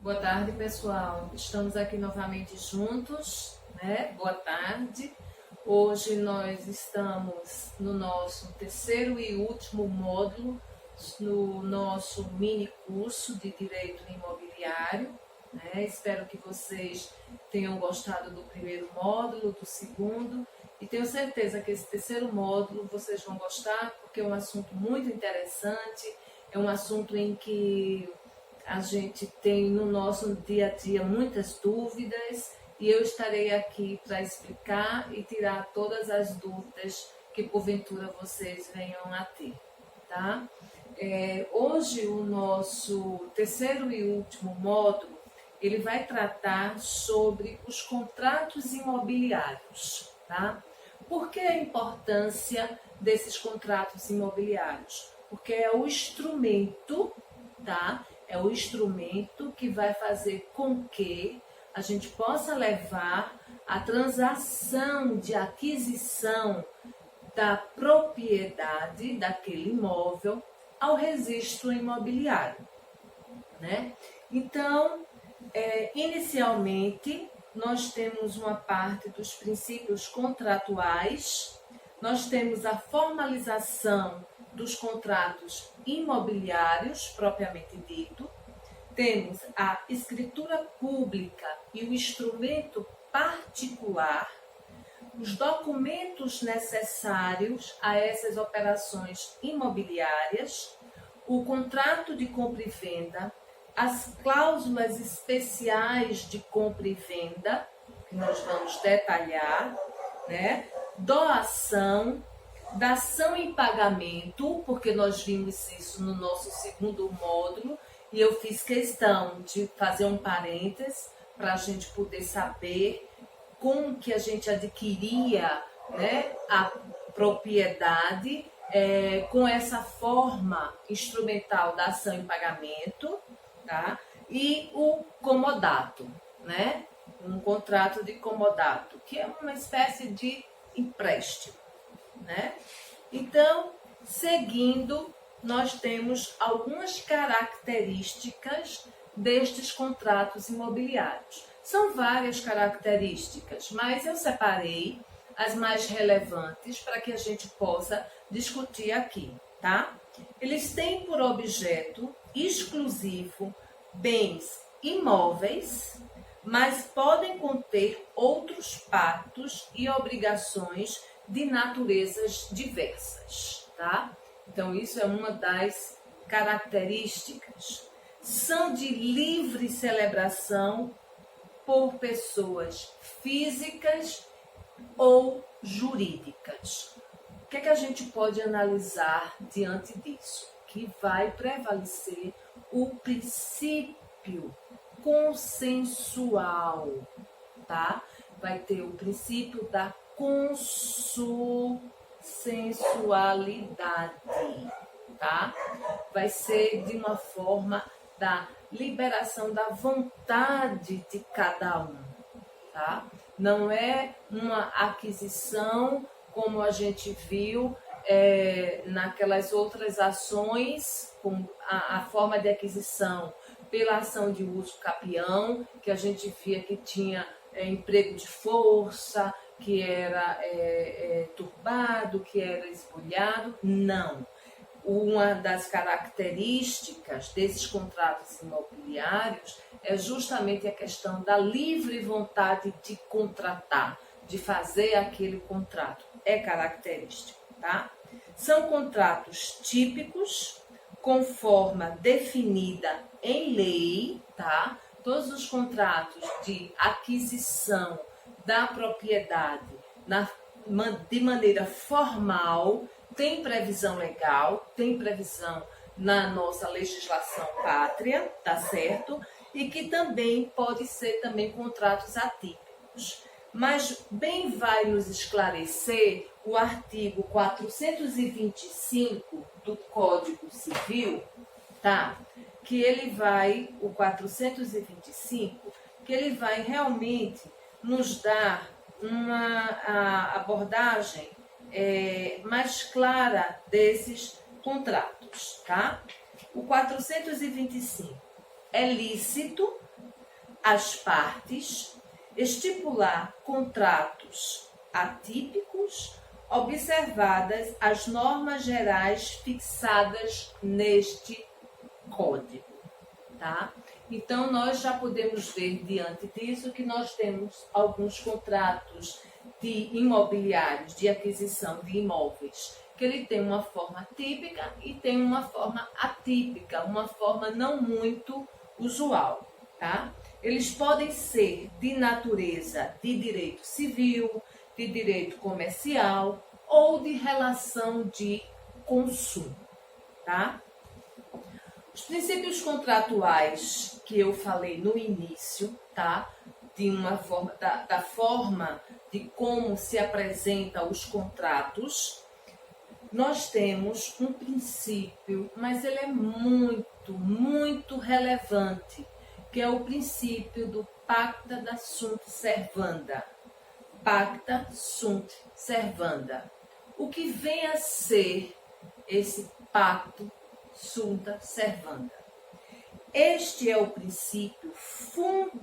Boa tarde, pessoal. Estamos aqui novamente juntos, né? Boa tarde. Hoje nós estamos no nosso terceiro e último módulo, no nosso mini curso de Direito Imobiliário, né? Espero que vocês tenham gostado do primeiro módulo, do segundo, e tenho certeza que esse terceiro módulo vocês vão gostar, porque é um assunto muito interessante, é um assunto em que a gente tem no nosso dia a dia muitas dúvidas e eu estarei aqui para explicar e tirar todas as dúvidas que porventura vocês venham a ter, tá? Hoje o nosso terceiro e último módulo, ele vai tratar sobre os contratos imobiliários, tá? Por que a importância desses contratos imobiliários? Porque é o instrumento, tá? É o instrumento que vai fazer com que a gente possa levar a transação de aquisição da propriedade daquele imóvel ao registro imobiliário, né? Então, inicialmente, nós temos uma parte dos princípios contratuais, nós temos a formalização dos contratos imobiliários, propriamente dito, temos a escritura pública e o instrumento particular, os documentos necessários a essas operações imobiliárias, o contrato de compra e venda, as cláusulas especiais de compra e venda, que nós vamos detalhar, né? Doação, dação em pagamento, porque nós vimos isso no nosso segundo módulo, e eu fiz questão de fazer um parênteses para a gente poder saber como que a gente adquiria, né, a propriedade com essa forma instrumental da ação em pagamento, tá? E o comodato, né? Um contrato de comodato, que é uma espécie de empréstimo, né? Então, seguindo, nós temos algumas características destes contratos imobiliários. São várias características, mas eu separei as mais relevantes para que a gente possa discutir aqui, tá? Eles têm por objeto exclusivo bens imóveis, mas podem conter outros pactos e obrigações de naturezas diversas, tá? Então, isso é uma das características. São de livre celebração por pessoas físicas ou jurídicas. O que é que a gente pode analisar diante disso? Que vai prevalecer o princípio consensual, tá? Vai ter o princípio da consensualidade, tá? Vai ser de uma forma da liberação da vontade de cada um, tá? Não é uma aquisição como a gente viu naquelas outras ações, com a forma de aquisição pela ação de uso capião, que a gente via que tinha emprego de força, que era turbado, que era esbulhado. Não. Uma das características desses contratos imobiliários é justamente a questão da livre vontade de contratar, de fazer aquele contrato. É característico, tá? São contratos típicos, com forma definida em lei, tá? Todos os contratos de aquisição da propriedade de maneira formal tem previsão legal, tem previsão na nossa legislação pátria, tá certo? E que também pode ser também contratos atípicos. Mas bem vai nos esclarecer o artigo 425 do Código Civil, tá? Que ele vai, o 425, que ele vai realmente nos dar uma abordagem mais clara desses contratos, tá? O 425 é lícito as partes, estipular contratos atípicos, observadas as normas gerais fixadas neste código, tá? Então, nós já podemos ver diante disso que nós temos alguns contratos de imobiliários, de aquisição de imóveis, que ele tem uma forma típica e tem uma forma atípica, uma forma não muito usual, tá? Eles podem ser de natureza de direito civil, de direito comercial ou de relação de consumo, tá? Os princípios contratuais que eu falei no início, tá? De uma forma, da forma de como se apresenta os contratos, nós temos um princípio, mas ele é muito relevante, que é o princípio do pacta sunt servanda. Pacta sunt servanda. O que vem a ser esse pacto sunt servanda? Este é o princípio fundamental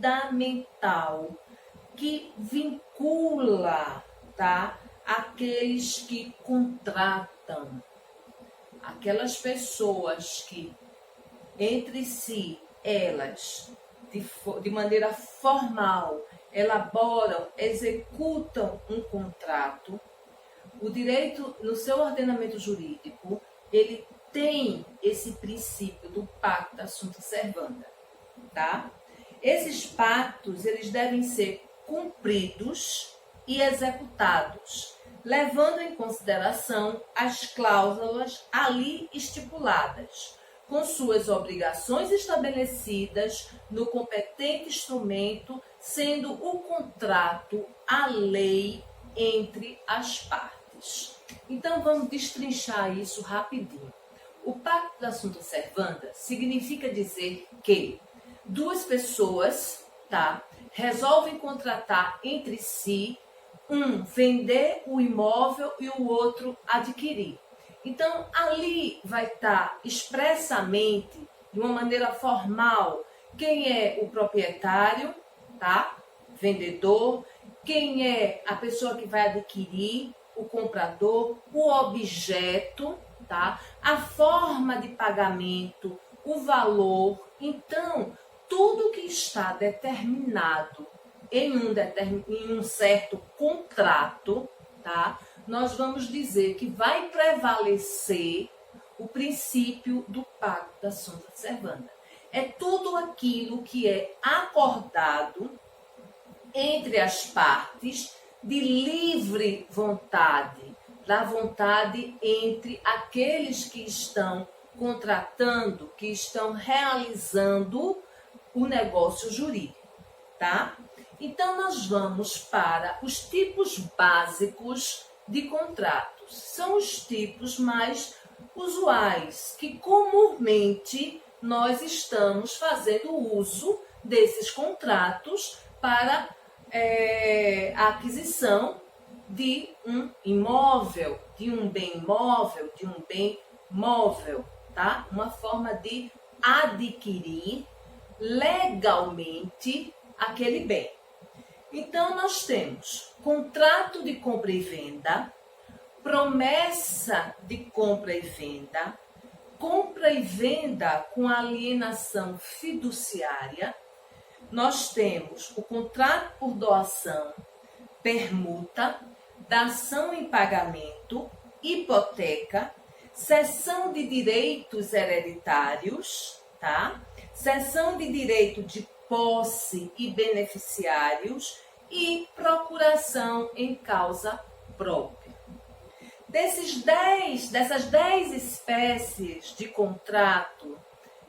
que vincula, tá, aqueles que contratam, aquelas pessoas que entre si, elas, de maneira formal, elaboram, executam um contrato. O direito, no seu ordenamento jurídico, ele tem esse princípio do pacta sunt servanda, tá? Esses pactos, eles devem ser cumpridos e executados, levando em consideração as cláusulas ali estipuladas, com suas obrigações estabelecidas no competente instrumento, sendo o contrato a lei entre as partes. Então, vamos destrinchar isso rapidinho. O pacta sunt servanda significa dizer que duas pessoas, tá, resolvem contratar entre si, um vender o imóvel e o outro adquirir. Então, ali vai estar expressamente, de uma maneira formal, quem é o proprietário, tá? Vendedor, quem é a pessoa que vai adquirir, o comprador, o objeto, tá? A forma de pagamento, o valor. Então, tudo que está determinado em um certo contrato, tá? Nós vamos dizer que vai prevalecer o princípio do pacta sunt servanda. É tudo aquilo que é acordado entre as partes de livre vontade, da vontade entre aqueles que estão contratando, que estão realizando o negócio jurídico, tá? Então, nós vamos para os tipos básicos de contratos. São os tipos mais usuais, que comumente nós estamos fazendo uso desses contratos para a aquisição de um imóvel, de um bem imóvel, de um bem móvel, tá? Uma forma de adquirir legalmente aquele bem. Então, nós temos contrato de compra e venda, promessa de compra e venda com alienação fiduciária. Nós temos o contrato por doação, permuta, dação em pagamento, hipoteca, cessão de direitos hereditários, tá? Cessão de direito de posse e beneficiários e procuração em causa própria. Dessas 10 espécies de contrato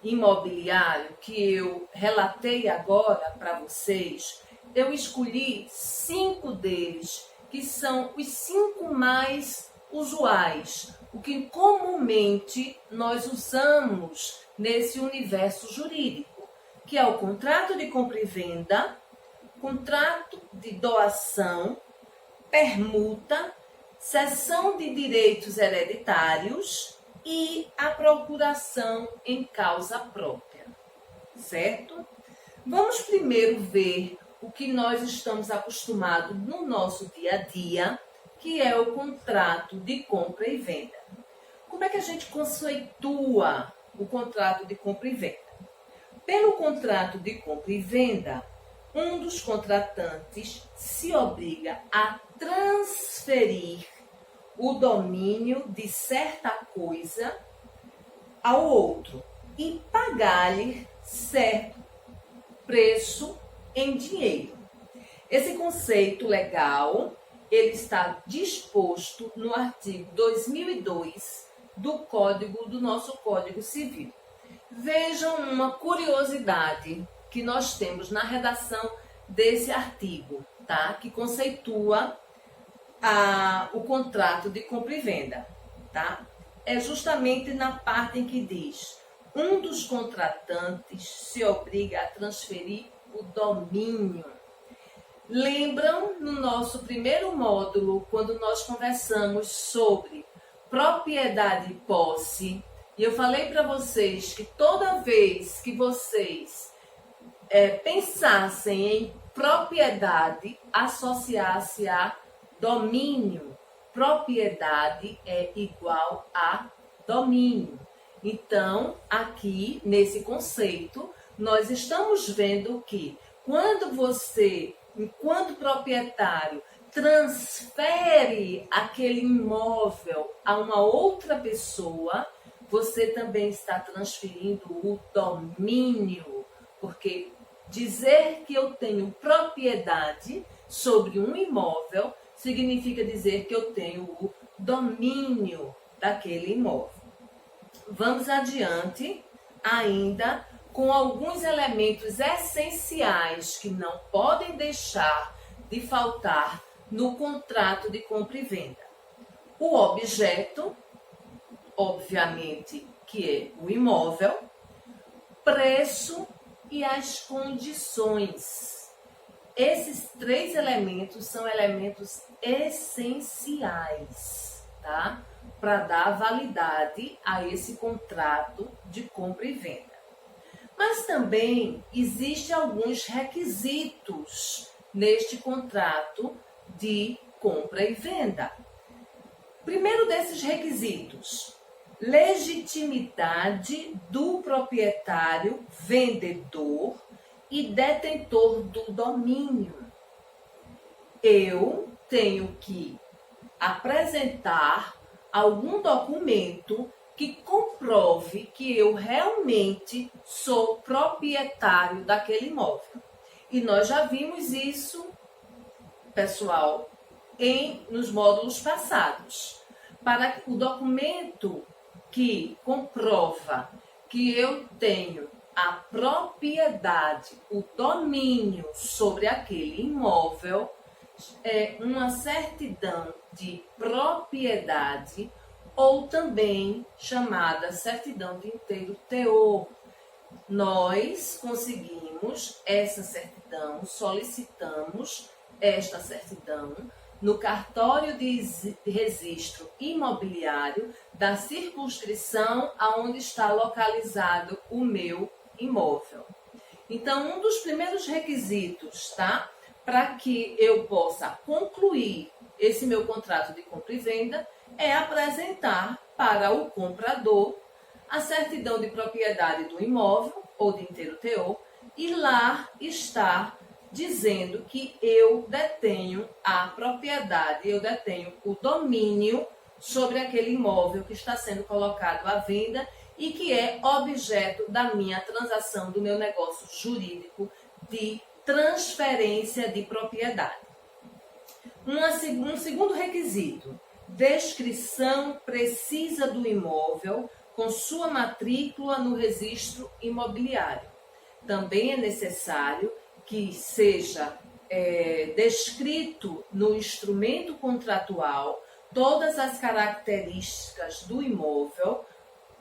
imobiliário que eu relatei agora para vocês, eu escolhi 5 deles, que são os 5 mais usuais, o que comumente nós usamos nesse universo jurídico, que é o contrato de compra e venda, contrato de doação, permuta, cessão de direitos hereditários e a procuração em causa própria, certo? Vamos primeiro ver o que nós estamos acostumados no nosso dia a dia, que é o contrato de compra e venda. Como é que a gente conceitua o contrato de compra e venda? Pelo contrato de compra e venda, um dos contratantes se obriga a transferir o domínio de certa coisa ao outro e pagar-lhe certo preço em dinheiro. Esse conceito legal, ele está disposto no artigo 2002 do nosso Código Civil. Vejam uma curiosidade que nós temos na redação desse artigo, tá? Que conceitua o contrato de compra e venda, tá? É justamente na parte em que diz: um dos contratantes se obriga a transferir o domínio. Lembram no nosso primeiro módulo, quando nós conversamos sobre propriedade e posse, e eu falei para vocês que toda vez que vocês pensassem em propriedade, associasse a domínio. Propriedade é igual a domínio. Então, aqui nesse conceito, nós estamos vendo que quando você, enquanto proprietário, transfere aquele imóvel a uma outra pessoa, você também está transferindo o domínio, porque dizer que eu tenho propriedade sobre um imóvel significa dizer que eu tenho o domínio daquele imóvel. Vamos adiante ainda com alguns elementos essenciais que não podem deixar de faltar no contrato de compra e venda. O objeto, obviamente, que é o imóvel, preço e as condições. Esses três elementos são elementos essenciais, tá? Para dar validade a esse contrato de compra e venda. Mas também existem alguns requisitos neste contrato de compra e venda. Primeiro desses requisitos: legitimidade do proprietário vendedor e detentor do domínio. Eu tenho que apresentar algum documento que comprove que eu realmente sou proprietário daquele imóvel. E nós já vimos isso, pessoal, nos módulos passados. Para o documento que comprova que eu tenho a propriedade, o domínio sobre aquele imóvel, é uma certidão de propriedade, ou também chamada certidão de inteiro teor. Nós conseguimos essa certidão, solicitamos esta certidão no cartório de registro imobiliário da circunscrição aonde está localizado o meu imóvel. Então, um dos primeiros requisitos, tá? Para que eu possa concluir esse meu contrato de compra e venda é apresentar para o comprador a certidão de propriedade do imóvel ou de inteiro teor e lá está dizendo que eu detenho a propriedade, eu detenho o domínio sobre aquele imóvel que está sendo colocado à venda e que é objeto da minha transação, do meu negócio jurídico de transferência de propriedade. Um segundo requisito: descrição precisa do imóvel com sua matrícula no registro imobiliário. Também é necessário que seja descrito no instrumento contratual todas as características do imóvel,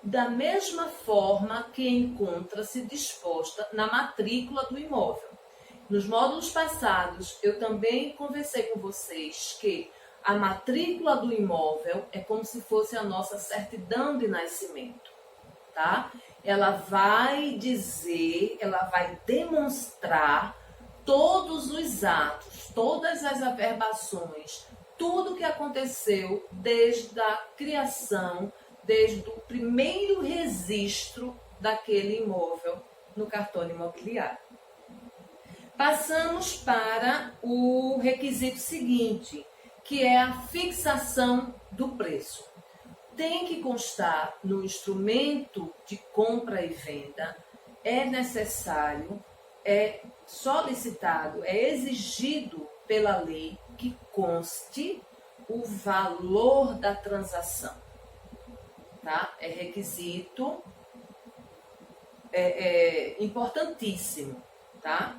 da mesma forma que encontra-se disposta na matrícula do imóvel. Nos módulos passados, eu também conversei com vocês que a matrícula do imóvel é como se fosse a nossa certidão de nascimento. tá? Ela vai dizer, ela vai demonstrar todos os atos, todas as averbações, tudo que aconteceu desde a criação, desde o primeiro registro daquele imóvel no cartório imobiliário. Passamos para o requisito seguinte, que é a fixação do preço. Tem que constar no instrumento de compra e venda, é necessário, é solicitado, é exigido pela lei que conste o valor da transação, tá? É requisito importantíssimo, tá?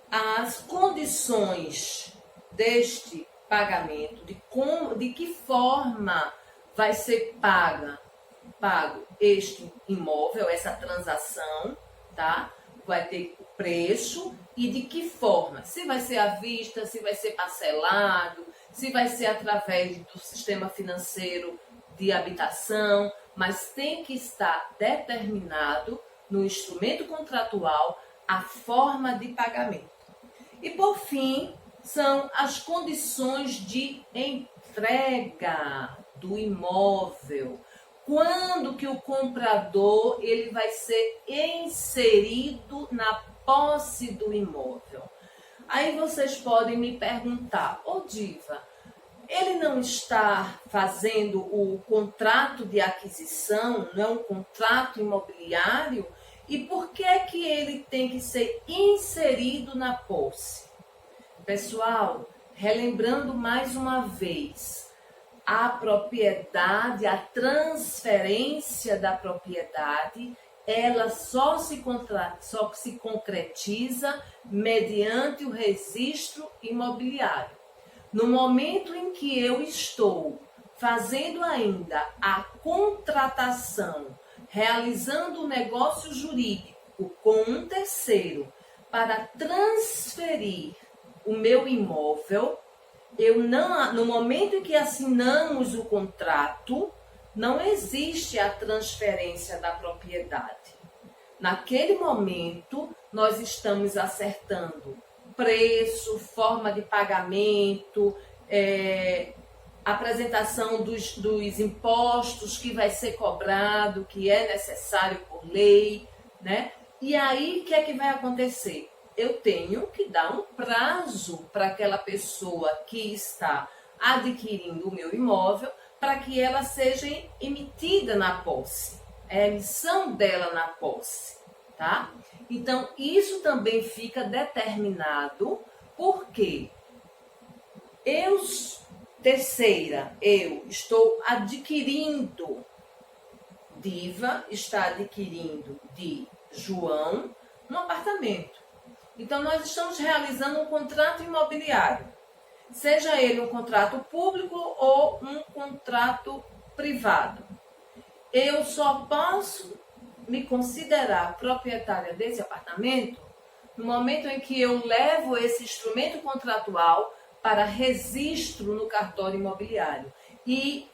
As condições deste pagamento, de que forma vai ser pago este imóvel, essa transação, tá? Vai ter o preço e de que forma, se vai ser à vista, se vai ser parcelado, se vai ser através do sistema financeiro de habitação, mas tem que estar determinado no instrumento contratual a forma de pagamento. E por fim, são as condições de entrega do imóvel. Quando que o comprador ele vai ser inserido na posse do imóvel? Aí vocês podem me perguntar, ô Diva, ele não está fazendo o contrato de aquisição, não é um contrato imobiliário? E por que é que ele tem que ser inserido na posse? Pessoal, relembrando mais uma vez, a propriedade, a transferência da propriedade, ela só se concretiza mediante o registro imobiliário. No momento em que eu estou fazendo ainda a contratação, realizando um negócio jurídico com um terceiro para transferir o meu imóvel, no momento em que assinamos o contrato, não existe a transferência da propriedade. Naquele momento, nós estamos acertando preço, forma de pagamento, apresentação dos impostos que vai ser cobrado, que é necessário por lei, né? E aí, o que é que vai acontecer? Eu tenho que dar um prazo para aquela pessoa que está adquirindo o meu imóvel para que ela seja emitida na posse. É a emissão dela na posse, tá? Então, isso também fica determinado porque eu estou adquirindo, Diva está adquirindo de João um apartamento. Então, nós estamos realizando um contrato imobiliário, seja ele um contrato público ou um contrato privado. Eu só posso me considerar proprietária desse apartamento no momento em que eu levo esse instrumento contratual para registro no cartório imobiliário. E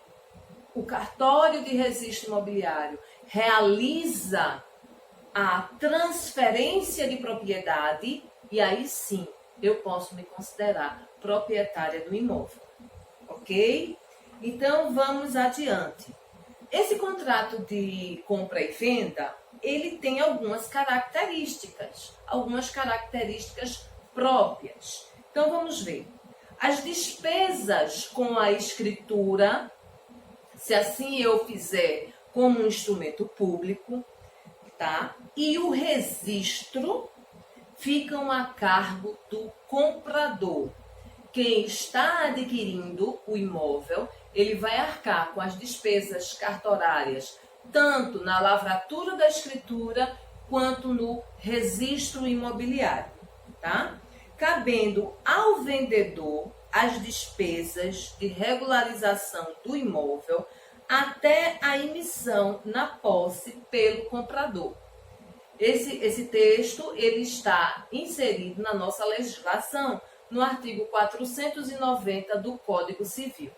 o cartório de registro imobiliário realiza a transferência de propriedade e aí sim eu posso me considerar proprietária do imóvel, ok? Então vamos adiante. Esse contrato de compra e venda, ele tem algumas características próprias. Então vamos ver. As despesas com a escritura, se assim eu fizer como um instrumento público, tá? E o registro ficam a cargo do comprador. Quem está adquirindo o imóvel, ele vai arcar com as despesas cartorárias, tanto na lavratura da escritura, quanto no registro imobiliário, tá? Cabendo ao vendedor as despesas de regularização do imóvel até a emissão na posse pelo comprador. Esse texto ele está inserido na nossa legislação, no artigo 490 do Código Civil.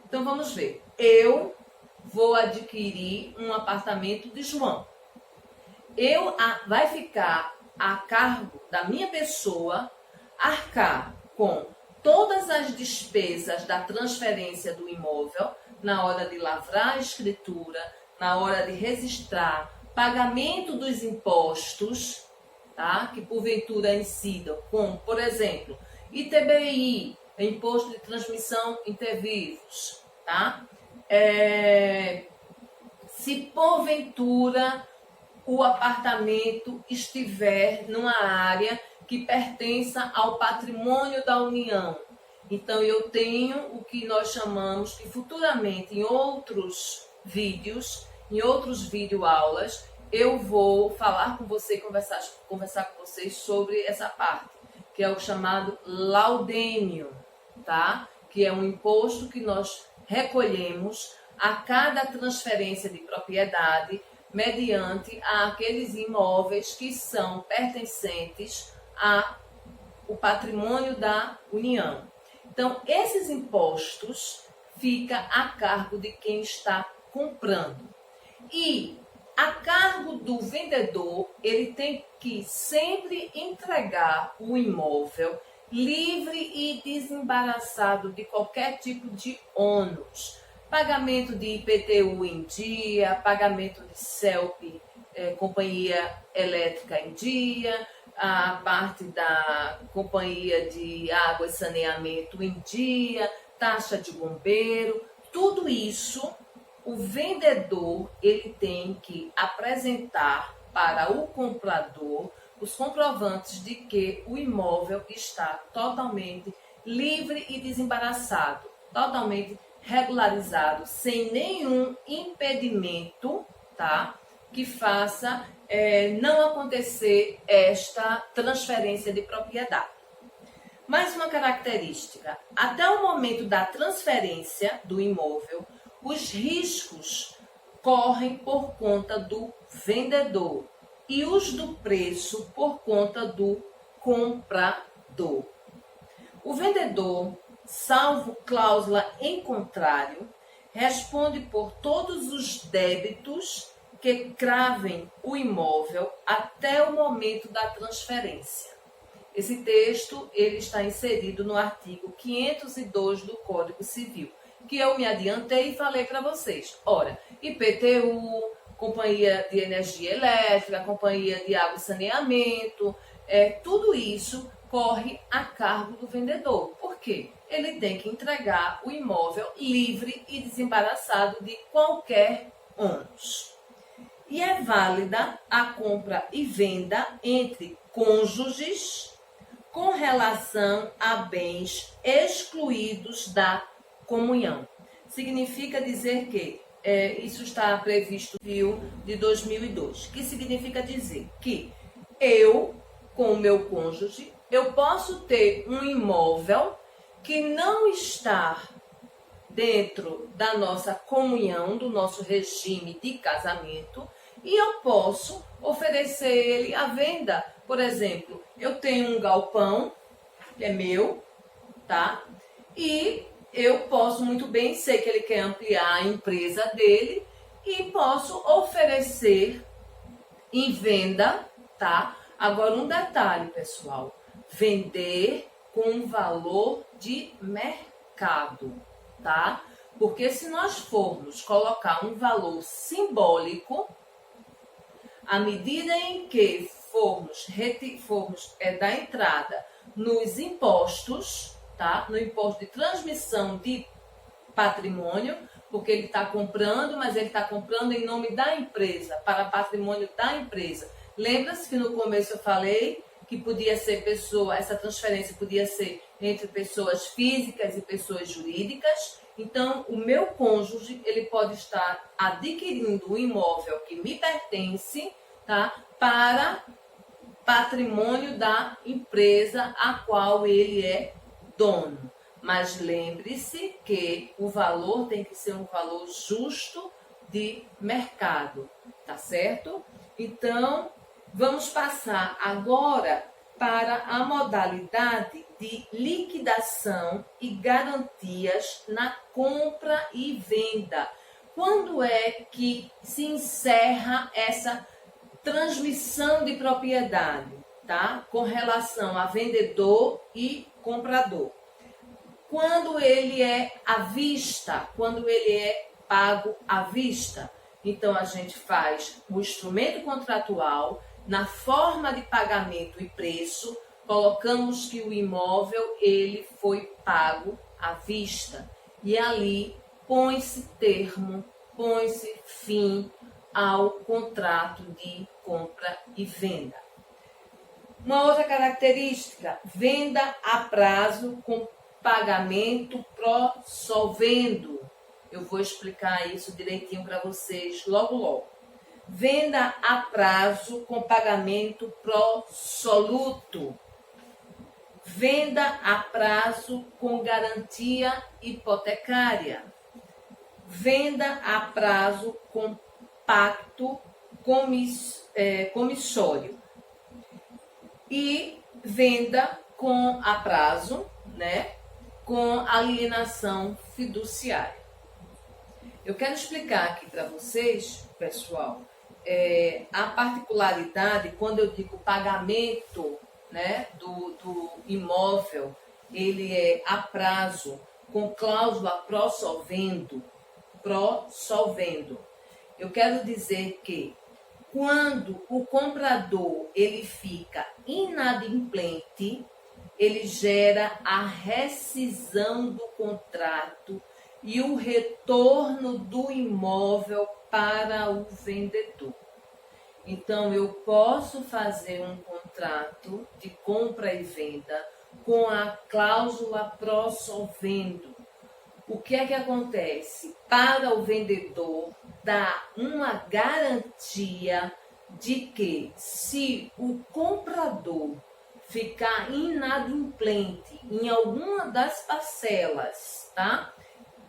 Então, vamos ver. Eu vou adquirir um apartamento de João. Vai ficar a cargo da minha pessoa arcar com todas as despesas da transferência do imóvel, na hora de lavrar a escritura, na hora de registrar, pagamento dos impostos, tá? Que porventura incidam, como, por exemplo, ITBI, Imposto de Transmissão Intervivos, tá? Se porventura o apartamento estiver numa área que pertença ao patrimônio da União. Então, eu tenho o que nós chamamos, que futuramente, em outros vídeos, em outros videoaulas, eu vou falar com você, conversar com vocês sobre essa parte, que é o chamado laudêmio, tá? Que é um imposto que nós recolhemos a cada transferência de propriedade mediante aqueles imóveis que são pertencentes ao patrimônio da União. Então, esses impostos ficam a cargo de quem está comprando. E a cargo do vendedor, ele tem que sempre entregar o imóvel livre e desembaraçado de qualquer tipo de ônus. Pagamento de IPTU em dia, pagamento de CELP, companhia elétrica em dia, a parte da companhia de água e saneamento em dia, taxa de bombeiro, tudo isso o vendedor ele tem que apresentar para o comprador os comprovantes de que o imóvel está totalmente livre e desembaraçado, totalmente regularizado, sem nenhum impedimento, tá? Que faça não acontecer esta transferência de propriedade. Mais uma característica, até o momento da transferência do imóvel, os riscos correm por conta do vendedor e os do preço por conta do comprador. O vendedor, salvo cláusula em contrário, responde por todos os débitos que cravem o imóvel até o momento da transferência. Esse texto ele está inserido no artigo 502 do Código Civil, que eu me adiantei e falei para vocês. Ora, IPTU, Companhia de Energia Elétrica, Companhia de Água e Saneamento, tudo isso corre a cargo do vendedor. Por quê? Ele tem que entregar o imóvel livre e desembaraçado de qualquer ônus. E é válida a compra e venda entre cônjuges com relação a bens excluídos da comunhão. Significa dizer que isso está previsto no Civil de 2002, que significa dizer que eu, com o meu cônjuge, eu posso ter um imóvel que não está dentro da nossa comunhão, do nosso regime de casamento, e eu posso oferecer ele à venda. Por exemplo, eu tenho um galpão, que é meu, tá? E eu posso muito bem, sei que ele quer ampliar a empresa dele, e posso oferecer em venda, tá? Agora, um detalhe, pessoal, vender com valor de mercado, tá? Porque se nós formos colocar um valor simbólico, à medida em que formos dar entrada nos impostos, tá? No imposto de transmissão de patrimônio, porque ele está comprando, mas ele está comprando em nome da empresa, para patrimônio da empresa. Lembra-se que no começo eu falei que podia ser essa transferência podia ser entre pessoas físicas e pessoas jurídicas. Então, o meu cônjuge, ele pode estar adquirindo um imóvel que me pertence, tá? Para patrimônio da empresa a qual ele é dono. Mas lembre-se que o valor tem que ser um valor justo de mercado, tá certo? Então, vamos passar agora para a modalidade de liquidação e garantias na compra e venda. quando é que se encerra essa transmissão de propriedade, tá? Com relação a vendedor e comprador. Quando ele é à vista, quando ele é pago à vista. Então, a gente faz o instrumento contratual na forma de pagamento e preço, colocamos que o imóvel ele foi pago à vista. E ali põe-se termo, põe-se fim ao contrato de compra e venda. Uma outra característica, venda a prazo com pagamento pro solvendo. Eu vou explicar isso direitinho para vocês logo logo. Venda a prazo com pagamento pro soluto. Venda a prazo com garantia hipotecária. Venda a prazo com pacto comissório. E venda com a prazo, né, com alienação fiduciária. Eu quero explicar aqui para vocês, pessoal, a particularidade quando eu digo pagamento, né, do imóvel, ele é a prazo, com cláusula pró-solvendo. Eu quero dizer que quando o comprador ele fica inadimplente, ele gera a rescisão do contrato e o retorno do imóvel para o vendedor. Então, eu posso fazer um contrato de compra e venda com a cláusula pró-solvendo. O que é que acontece? Para o vendedor, dá uma garantia de que se o comprador ficar inadimplente em alguma das parcelas, tá?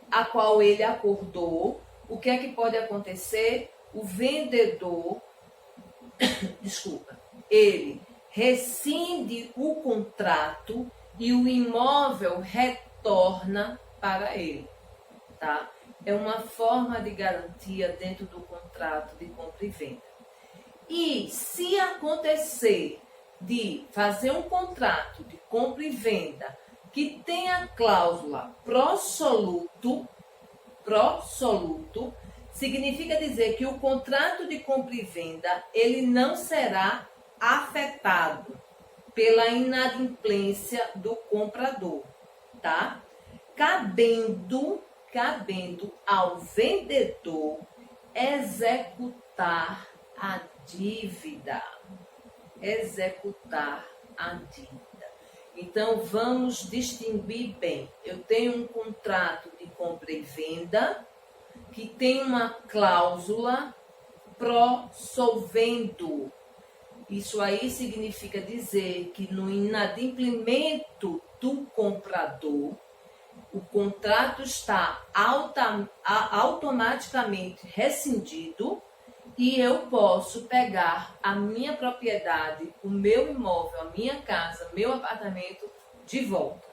A qual ele acordou, o que é que pode acontecer? O vendedor, ele rescinde o contrato e o imóvel retorna para ele, tá? É uma forma de garantia dentro do contrato de compra e venda. E se acontecer de fazer um contrato de compra e venda que tenha cláusula pró-soluto, significa dizer que o contrato de compra e venda ele não será afetado pela inadimplência do comprador, tá? Cabendo ao vendedor executar a dívida. Então, vamos distinguir bem. Eu tenho um contrato de compra e venda que tem uma cláusula pró-solvendo. Isso aí significa dizer que no inadimplemento do comprador, o contrato está automaticamente rescindido e eu posso pegar a minha propriedade, o meu imóvel, a minha casa, meu apartamento de volta.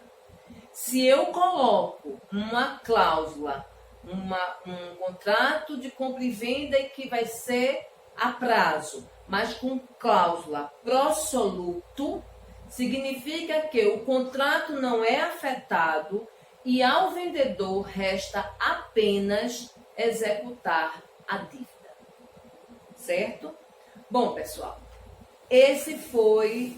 Se eu coloco uma cláusula, um contrato de compra e venda que vai ser a prazo, mas com cláusula pró-soluto, significa que o contrato não é afetado e ao vendedor resta apenas executar a dívida. Certo? Bom, pessoal, esse foi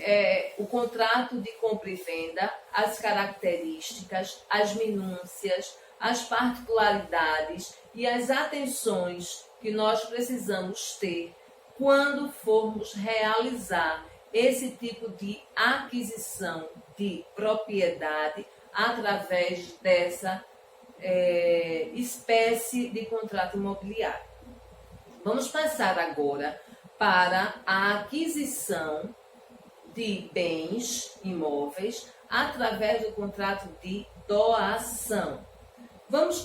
o contrato de compra e venda, as características, as minúcias, as particularidades e as atenções que nós precisamos ter quando formos realizar esse tipo de aquisição de propriedade através dessa espécie de contrato imobiliário. Vamos passar agora para a aquisição de bens imóveis através do contrato de doação. Vamos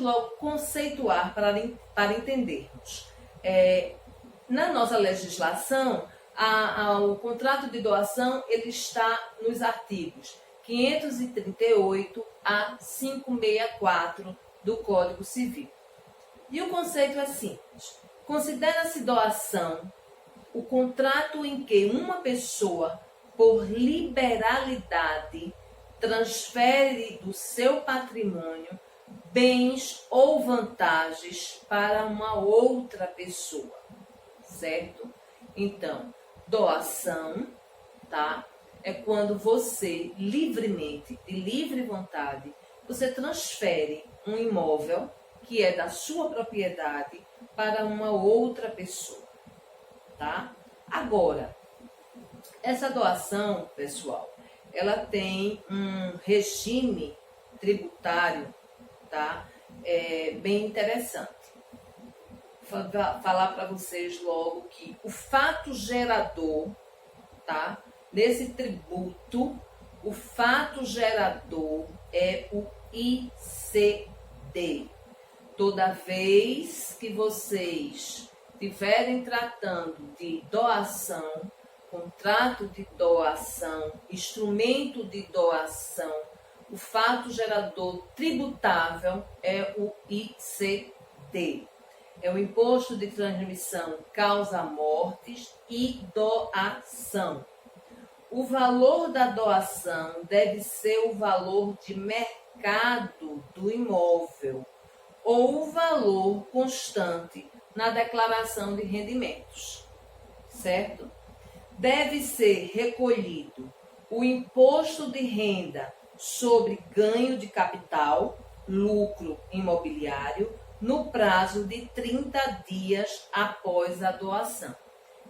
logo conceituar para entendermos. Na nossa legislação, o contrato de doação ele está nos artigos 538 a 564 do Código Civil. E o conceito é simples. Considera-se doação o contrato em que uma pessoa, por liberalidade, transfere do seu patrimônio bens ou vantagens para uma outra pessoa, certo? Então, doação, tá? É quando você livremente, de livre vontade, você transfere um imóvel que é da sua propriedade para uma outra pessoa, tá? Agora, essa doação, pessoal, ela tem um regime tributário, tá? Bem interessante. Vou falar para vocês logo que o fato gerador, tá? Nesse tributo, o fato gerador é o ICD. Toda vez que vocês estiverem tratando de doação, contrato de doação, instrumento de doação, o fato gerador tributável é o ICD. É o Imposto de Transmissão Causa-Mortes e Doação. O valor da doação deve ser o valor de mercado do imóvel ou o valor constante na declaração de rendimentos, certo? Deve ser recolhido o imposto de renda sobre ganho de capital, lucro imobiliário, no prazo de 30 dias após a doação.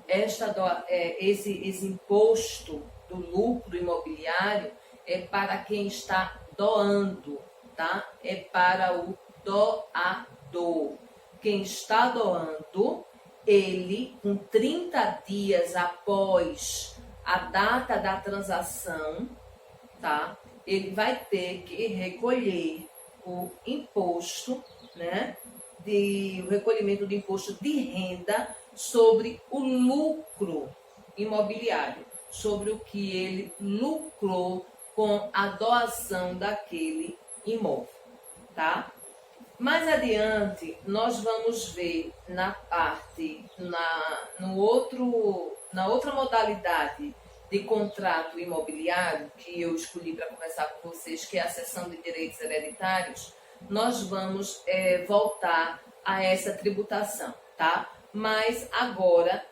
Esse imposto do lucro imobiliário é para quem está doando, tá? É para o doador. Quem está doando, ele, com 30 dias após a data da transação, tá? Ele vai ter que recolher o imposto, né? O recolhimento do imposto de renda sobre o lucro imobiliário, sobre o que ele lucrou com a doação daquele imóvel, tá? Mais adiante, nós vamos ver na outra modalidade de contrato imobiliário, que eu escolhi para conversar com vocês, que é a seção de direitos hereditários, nós vamos voltar a essa tributação, tá? Mas agora,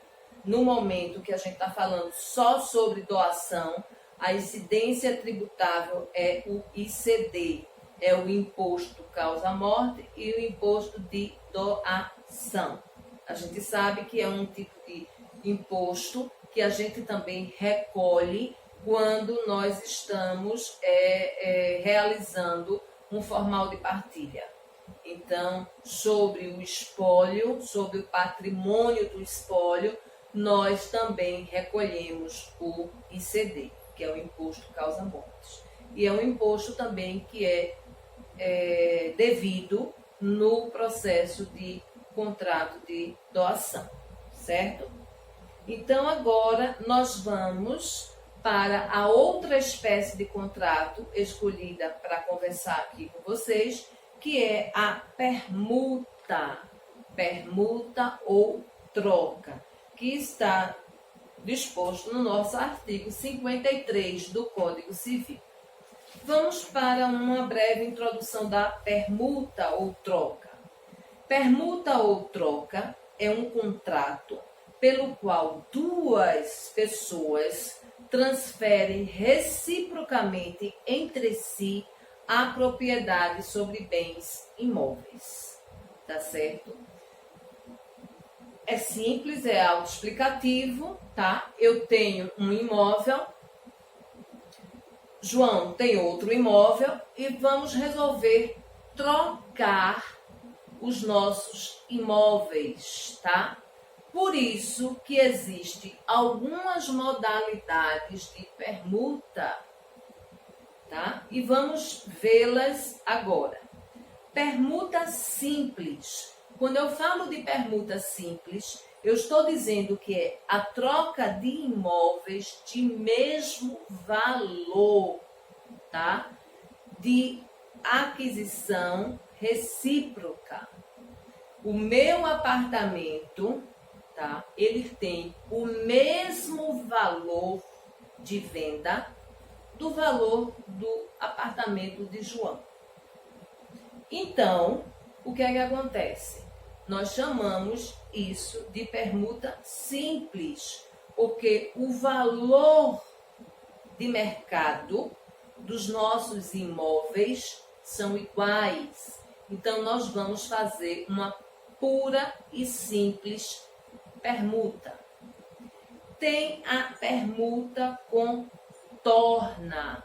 no momento que a gente está falando só sobre doação, a incidência tributável é o ICD, é o Imposto Causa-Morte e o Imposto de Doação. A gente sabe que é um tipo de imposto que a gente também recolhe quando nós estamos realizando um formal de partilha. Então, sobre o espólio, sobre o patrimônio do espólio, nós também recolhemos o ICD, que é o Imposto Causa-Mortes. E é um imposto também que é devido no processo de contrato de doação, certo? Então, agora nós vamos para a outra espécie de contrato escolhida para conversar aqui com vocês, que é a permuta, permuta ou troca, que está disposto no nosso artigo 53 do Código Civil. Vamos para uma breve introdução da permuta ou troca. Permuta ou troca é um contrato pelo qual duas pessoas transferem reciprocamente entre si a propriedade sobre bens imóveis. Tá certo? É simples, é autoexplicativo, tá? Eu tenho um imóvel, João tem outro imóvel e vamos resolver trocar os nossos imóveis, tá? Por isso que existem algumas modalidades de permuta, tá? E vamos vê-las agora. Permuta simples. Quando eu falo de permuta simples, eu estou dizendo que é a troca de imóveis de mesmo valor, tá? De aquisição recíproca. o meu apartamento, tá? Ele tem o mesmo valor de venda do valor do apartamento de João. Então, o que é que acontece? Nós chamamos isso de permuta simples, porque o valor de mercado dos nossos imóveis são iguais. Então, nós vamos fazer uma pura e simples permuta. Tem a permuta contorna.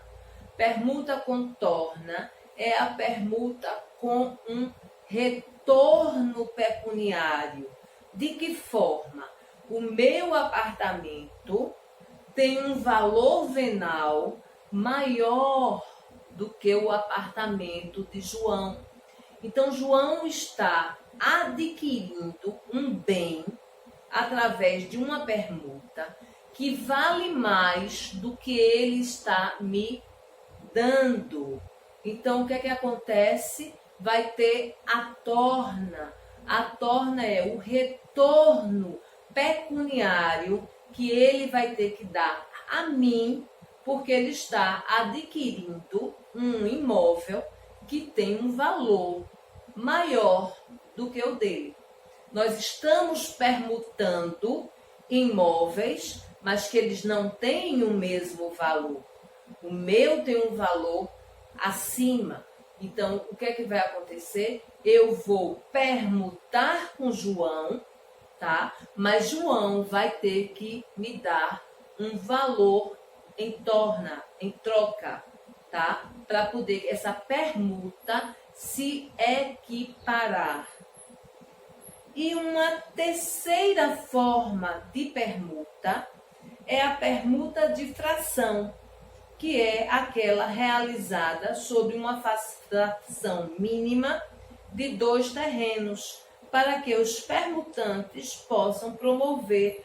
Permuta contorna é a permuta com um retorno pecuniário. De que forma? O meu apartamento tem um valor venal maior do que o apartamento de João. Então, João está adquirindo um bem através de uma permuta que vale mais do que ele está me dando. Então, o que é que acontece? Vai ter a torna. A torna é o retorno pecuniário que ele vai ter que dar a mim, porque ele está adquirindo um imóvel que tem um valor maior do que o dele. Nós estamos permutando imóveis, mas que eles não têm o mesmo valor. O meu tem um valor acima. Então, o que é que vai acontecer? Eu vou permutar com João, tá? Mas João vai ter que me dar um valor em troca, tá? Para poder essa permuta se equiparar. E uma terceira forma de permuta é a permuta de fração, que é aquela realizada sobre uma fração mínima de 2 terrenos, para que os permutantes possam promover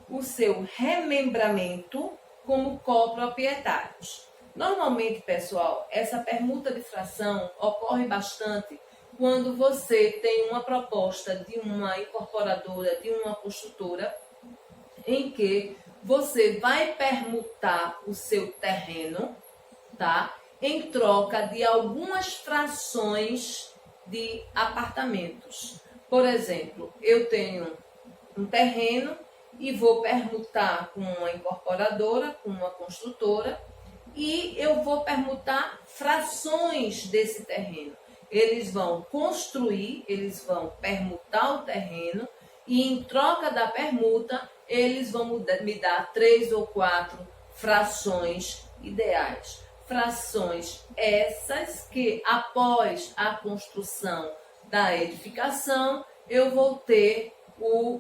o seu remembramento como coproprietários. Normalmente, pessoal, essa permuta de fração ocorre bastante quando você tem uma proposta de uma incorporadora, de uma construtora, em que você vai permutar o seu terreno, tá? Em troca de algumas frações de apartamentos. Por exemplo, eu tenho um terreno e vou permutar com uma incorporadora, com uma construtora, e eu vou permutar frações desse terreno. Eles vão construir, eles vão permutar o terreno e em troca da permuta, eles vão me dar 3 ou 4 frações ideais. Frações essas que após a construção da edificação, eu vou ter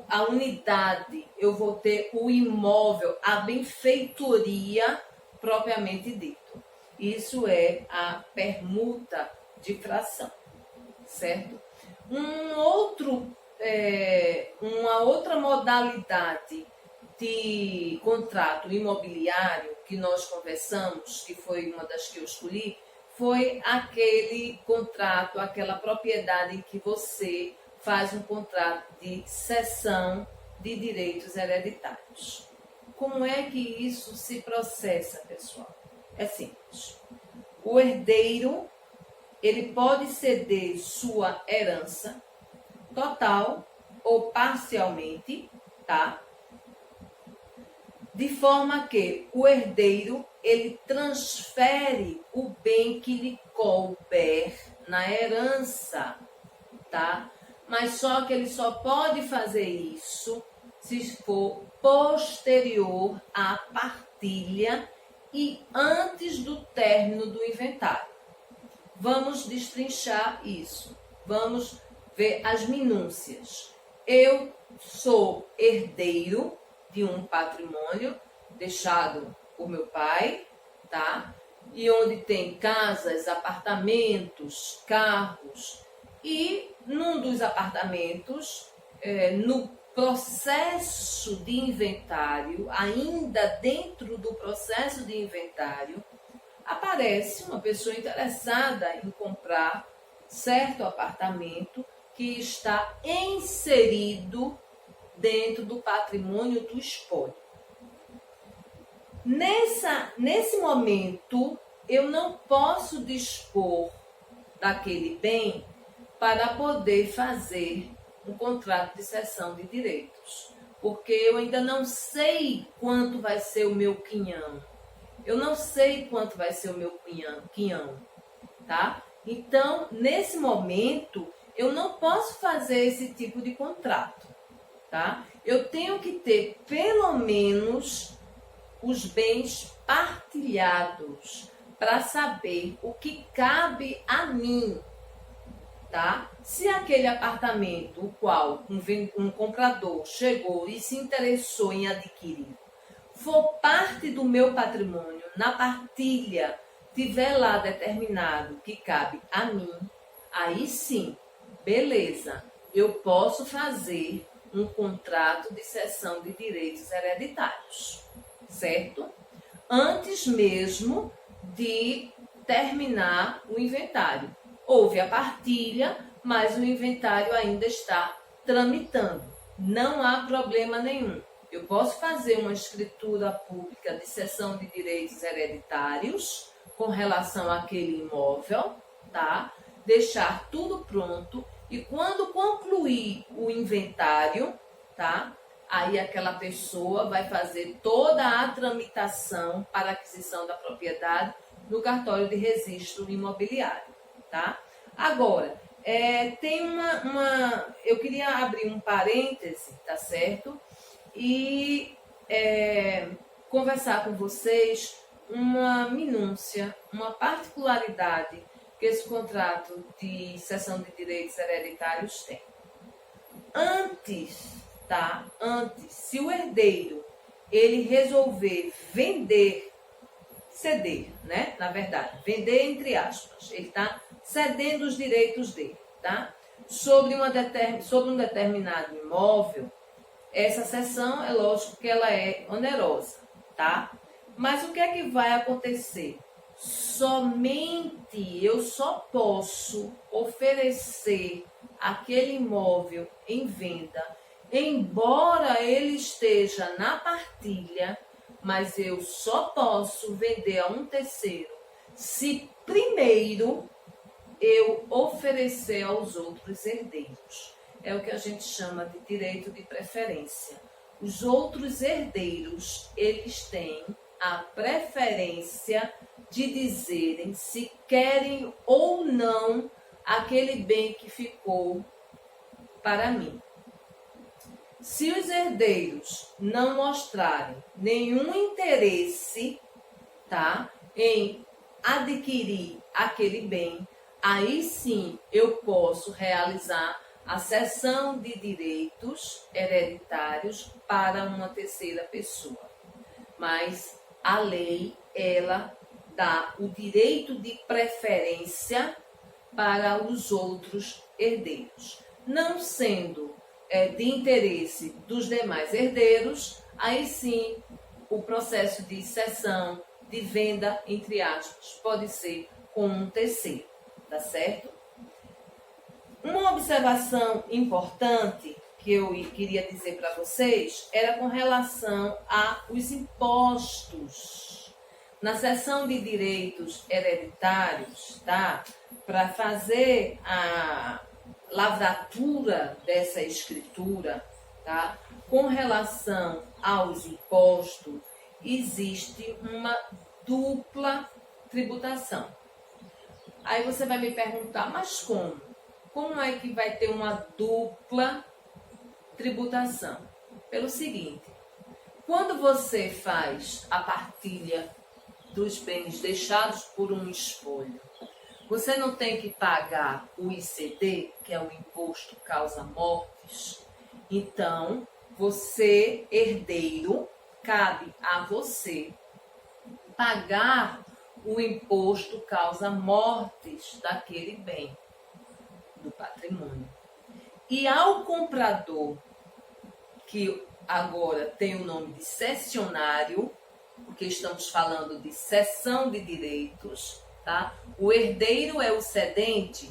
a unidade, eu vou ter o imóvel, a benfeitoria propriamente dito. Isso é a permuta de fração, certo? Uma outra modalidade de contrato imobiliário que nós conversamos, que foi uma das que eu escolhi, foi aquele contrato, aquela propriedade em que você faz um contrato de cessão de direitos hereditários. Como é que isso se processa, pessoal? É simples. O herdeiro, ele pode ceder sua herança total ou parcialmente, tá? De forma que o herdeiro, ele transfere o bem que lhe couber na herança, tá? Mas só que ele só pode fazer isso se for posterior à partilha e antes do término do inventário. Vamos destrinchar isso. Vamos ver as minúcias. Eu sou herdeiro de um patrimônio deixado por meu pai, tá? E onde tem casas, apartamentos, carros. E num dos apartamentos, no processo de inventário, ainda dentro do processo de inventário, aparece uma pessoa interessada em comprar certo apartamento que está inserido dentro do patrimônio do espólio. Nesse momento, eu não posso dispor daquele bem para poder fazer um contrato de cessão de direitos, porque eu ainda não sei quanto vai ser o meu quinhão. Eu não sei quanto vai ser o meu quinhão, tá? Então, nesse momento, eu não posso fazer esse tipo de contrato, tá? Eu tenho que ter, pelo menos, os bens partilhados para saber o que cabe a mim, tá? Se aquele apartamento, o qual um comprador chegou e se interessou em adquirir, for parte do meu patrimônio, na partilha tiver lá determinado que cabe a mim, aí sim, beleza, eu posso fazer um contrato de cessão de direitos hereditários, certo? Antes mesmo de terminar o inventário. Houve a partilha, mas o inventário ainda está tramitando. Não há problema nenhum. Eu posso fazer uma escritura pública de cessão de direitos hereditários com relação àquele imóvel, tá? Deixar tudo pronto e quando concluir o inventário, tá? Aí aquela pessoa vai fazer toda a tramitação para a aquisição da propriedade no cartório de registro imobiliário, tá? Agora, tem eu queria abrir um parêntese, tá certo? E conversar com vocês uma minúcia, uma particularidade que esse contrato de cessão de direitos hereditários tem. Antes, se o herdeiro ele resolver vender, ceder, né? Na verdade, vender entre aspas, ele está cedendo os direitos dele, tá? Sobre um determinado imóvel, essa cessão, é lógico que ela é onerosa, tá? Mas o que é que vai acontecer? Eu só posso oferecer aquele imóvel em venda, embora ele esteja na partilha, mas eu só posso vender a um terceiro se primeiro eu oferecer aos outros herdeiros. É o que a gente chama de direito de preferência. Os outros herdeiros, eles têm a preferência de dizerem se querem ou não aquele bem que ficou para mim. Se os herdeiros não mostrarem nenhum interesse, tá, em adquirir aquele bem, aí sim eu posso realizar a cessão de direitos hereditários para uma terceira pessoa. Mas a lei, ela dá o direito de preferência para os outros herdeiros. Não sendo de interesse dos demais herdeiros, aí sim o processo de cessão, de venda, entre aspas, pode ser com um terceiro, tá certo? Uma observação importante que eu queria dizer para vocês era com relação aos impostos. Na cessão de direitos hereditários, tá? Para fazer a lavratura dessa escritura, tá? Com relação aos impostos, existe uma dupla tributação. Aí você vai me perguntar, mas como? Como é que vai ter uma dupla tributação? Pelo seguinte, quando você faz a partilha dos bens deixados por um espólio, você não tem que pagar o ICD, que é o Imposto Causa Mortes. Então, você, herdeiro, cabe a você pagar o Imposto Causa Mortes daquele bem, do patrimônio. E ao comprador, que agora tem o nome de cessionário, porque estamos falando de cessão de direitos, tá? O herdeiro é o cedente,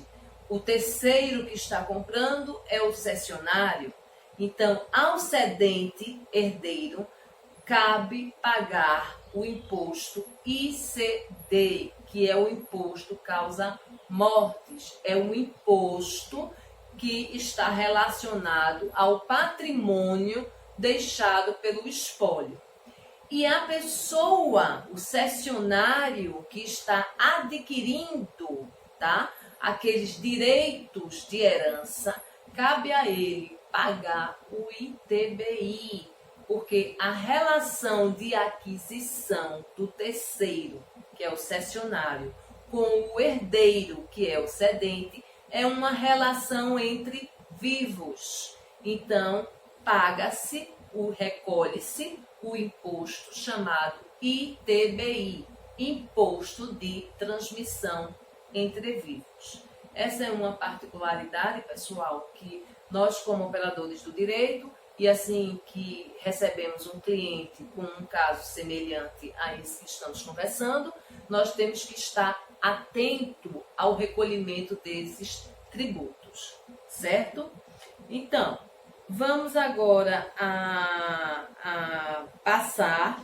o terceiro que está comprando é o cessionário. Então, ao cedente herdeiro, cabe pagar o imposto ICD, que é o imposto causa mortes. É um imposto que está relacionado ao patrimônio deixado pelo espólio. E a pessoa, o cessionário que está adquirindo, tá, aqueles direitos de herança, cabe a ele pagar o ITBI, porque a relação de aquisição do terceiro, que é o cessionário, com o herdeiro, que é o cedente, é uma relação entre vivos. Então, recolhe-se o imposto chamado ITBI, Imposto de Transmissão entre Vivos. Essa é uma particularidade, pessoal, que nós, como operadores do direito, e assim que recebemos um cliente com um caso semelhante a esse que estamos conversando, nós temos que estar atento ao recolhimento desses tributos, certo? Então, vamos agora a passar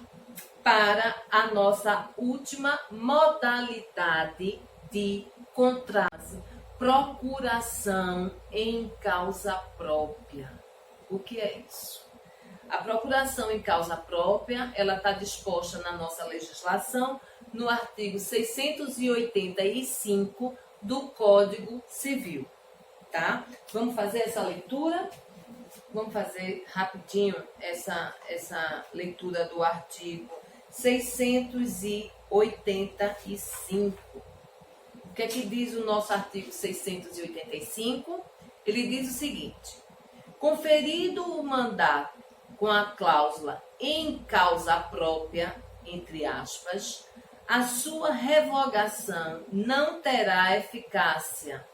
para a nossa última modalidade de contrato, procuração em causa própria. O que é isso? A procuração em causa própria, ela está disposta na nossa legislação no artigo 685 do Código Civil, tá? Vamos fazer essa leitura? Vamos fazer rapidinho essa leitura do artigo 685. O que é que diz o nosso artigo 685? Ele diz o seguinte: conferido o mandato com a cláusula em causa própria, entre aspas, a sua revogação não terá eficácia,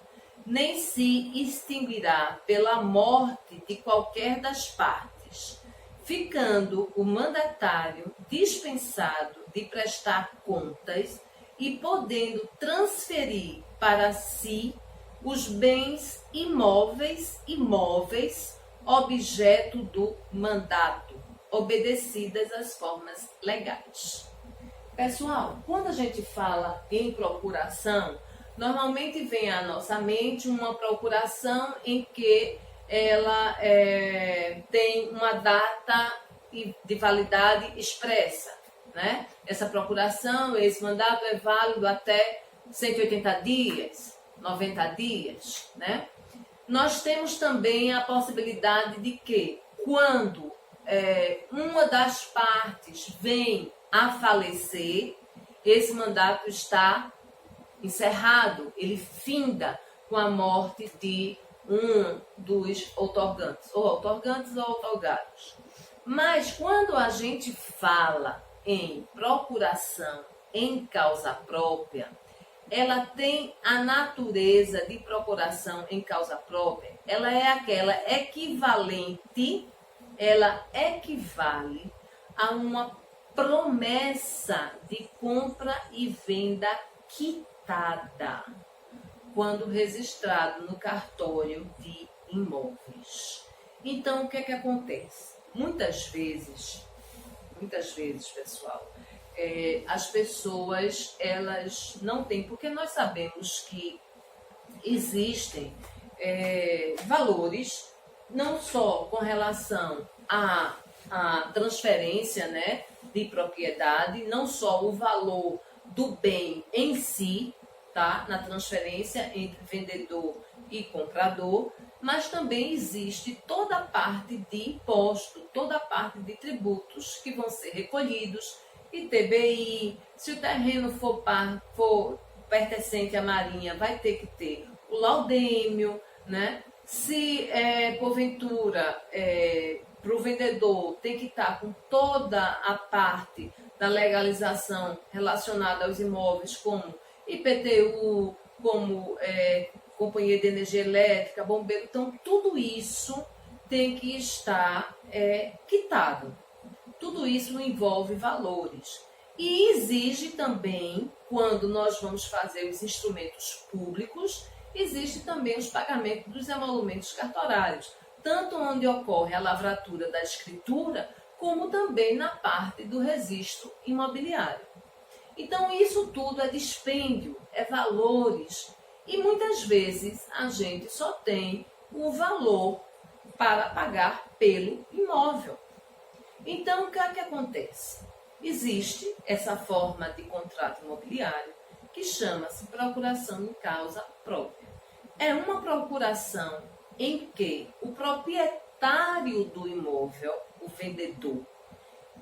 nem se extinguirá pela morte de qualquer das partes, ficando o mandatário dispensado de prestar contas e podendo transferir para si os bens imóveis objeto do mandato, obedecidas as formas legais. Pessoal, quando a gente fala em procuração, normalmente vem à nossa mente uma procuração em que ela tem uma data de validade expressa, né? Essa procuração, esse mandato é válido até 180 dias, 90 dias, né? Nós temos também a possibilidade de que, quando uma das partes vem a falecer, esse mandato está encerrado, ele finda com a morte de um dos outorgantes, ou outorgados. Mas quando a gente fala em procuração em causa própria, ela tem a natureza de procuração em causa própria, ela é aquela equivalente, ela equivale a uma promessa de compra e venda quitada, quando registrado no cartório de imóveis. Então, o que é que acontece? Muitas vezes, pessoal, as pessoas, elas não têm, porque nós sabemos que existem valores, não só com relação à transferência, né, de propriedade, não só o valor do bem em si, tá, na transferência entre vendedor e comprador, mas também existe toda a parte de imposto, toda a parte de tributos que vão ser recolhidos, ITBI, se o terreno for pertencente à Marinha, vai ter que ter o laudêmio, né? Se porventura para o vendedor tem que estar com toda a parte da legalização relacionada aos imóveis, como IPTU, como Companhia de Energia Elétrica, bombeiro, então tudo isso tem que estar quitado. Tudo isso envolve valores. E exige também, quando nós vamos fazer os instrumentos públicos, existe também os pagamentos dos emolumentos cartorários, tanto onde ocorre a lavratura da escritura, como também na parte do registro imobiliário. Então, isso tudo é dispêndio, é valores, e muitas vezes a gente só tem o valor para pagar pelo imóvel. Então, o que é que acontece? Existe essa forma de contrato imobiliário que chama-se procuração em causa própria. É uma procuração em que o proprietário do imóvel, o vendedor,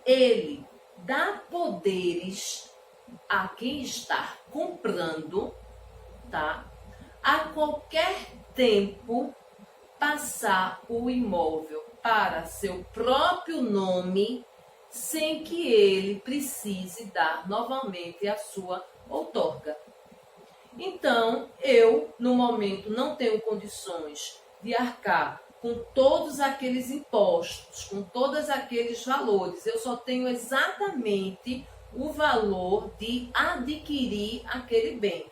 ele dá poderes a quem está comprando, tá? A qualquer tempo passar o imóvel para seu próprio nome, sem que ele precise dar novamente a sua outorga. Então, eu, no momento, não tenho condições de arcar com todos aqueles impostos, com todos aqueles valores. Eu só tenho exatamente o valor de adquirir aquele bem.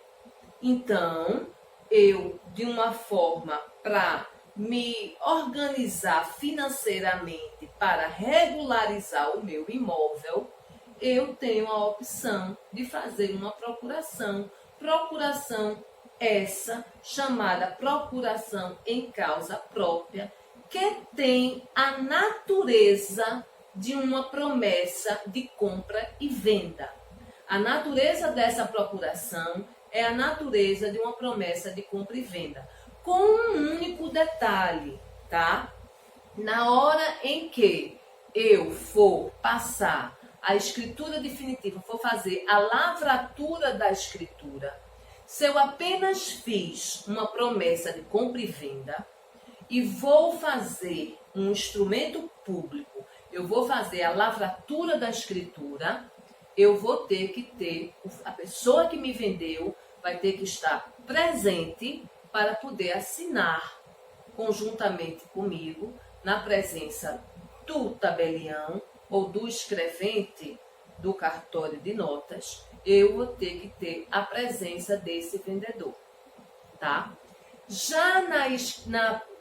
Então, eu, de uma forma para me organizar financeiramente para regularizar o meu imóvel, eu tenho a opção de fazer uma procuração. Procuração essa chamada procuração em causa própria, que tem a natureza de uma promessa de compra e venda. A natureza dessa procuração é a natureza de uma promessa de compra e venda, com um único detalhe, tá? Na hora em que eu for passar a escritura definitiva, for fazer a lavratura da escritura, se eu apenas fiz uma promessa de compra e venda e vou fazer um instrumento público, eu vou fazer a lavratura da escritura, eu vou ter que ter, a pessoa que me vendeu vai ter que estar presente para poder assinar conjuntamente comigo, na presença do tabelião ou do escrevente do cartório de notas, eu vou ter que ter a presença desse vendedor, tá? Já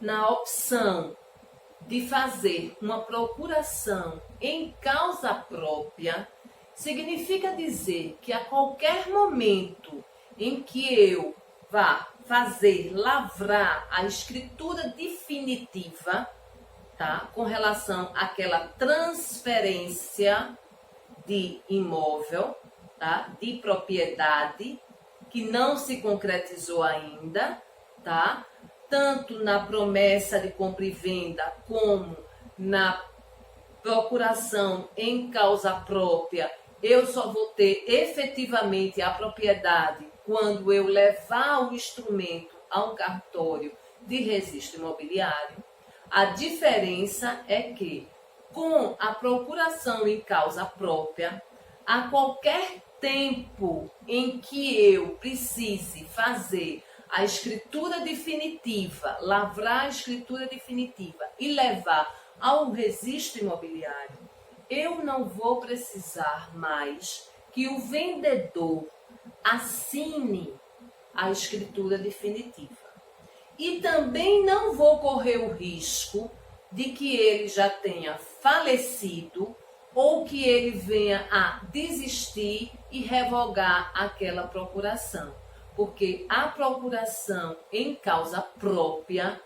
na opção de fazer uma procuração em causa própria, significa dizer que a qualquer momento em que eu vá lavrar a escritura definitiva, tá? Com relação àquela transferência de imóvel, tá? De propriedade, que não se concretizou ainda, tá? Tanto na promessa de compra e venda, como na procuração em causa própria, eu só vou ter efetivamente a propriedade quando eu levar o instrumento a um cartório de registro imobiliário. A diferença é que, com a procuração em causa própria, a qualquer tempo em que eu precise fazer a escritura definitiva, lavrar a escritura definitiva e levar ao registro imobiliário, eu não vou precisar mais que o vendedor assine a escritura definitiva. E também não vou correr o risco de que ele já tenha falecido ou que ele venha a desistir e revogar aquela procuração. Porque a procuração em causa própria,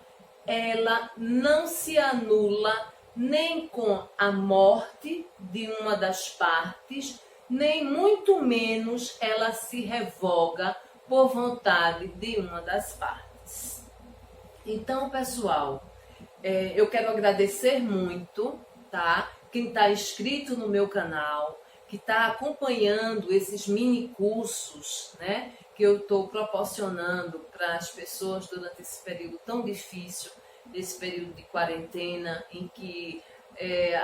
ela não se anula nem com a morte de uma das partes, nem muito menos ela se revoga por vontade de uma das partes. Então, pessoal, eu quero agradecer muito, tá? Quem está inscrito no meu canal, que está acompanhando esses mini cursos, né? Que eu estou proporcionando para as pessoas durante esse período tão difícil, esse período de quarentena, em que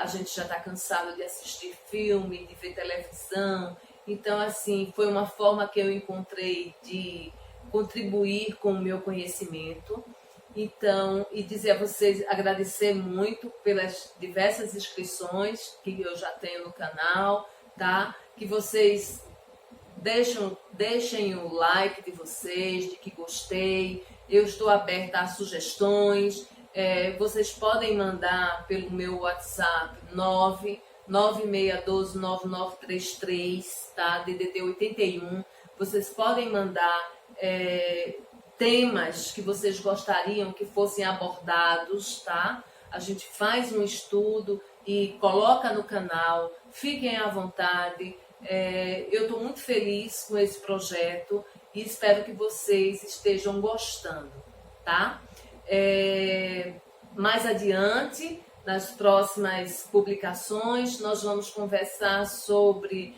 a gente já está cansado de assistir filme, de ver televisão. Então, assim, foi uma forma que eu encontrei de contribuir com o meu conhecimento. Então, e dizer a vocês, agradecer muito pelas diversas inscrições que eu já tenho no canal, tá? Que vocês deixem o like de vocês, de que gostei, Eu estou aberta a sugestões. Vocês podem mandar pelo meu WhatsApp 996129933, tá? DDD 81. Vocês podem mandar temas que vocês gostariam que fossem abordados, tá? A gente faz um estudo e coloca no canal. Fiquem à vontade. Eu estou muito feliz com esse projeto e espero que vocês estejam gostando, tá? Mais adiante, nas próximas publicações, nós vamos conversar sobre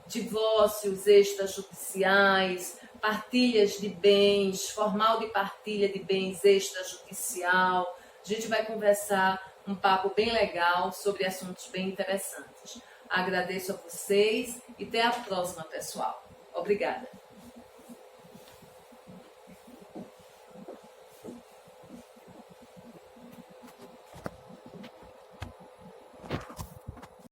divórcios extrajudiciais, partilhas de bens, formal de partilha de bens extrajudicial. A gente vai conversar um papo bem legal sobre assuntos bem interessantes. Agradeço a vocês e até a próxima, pessoal. Obrigada.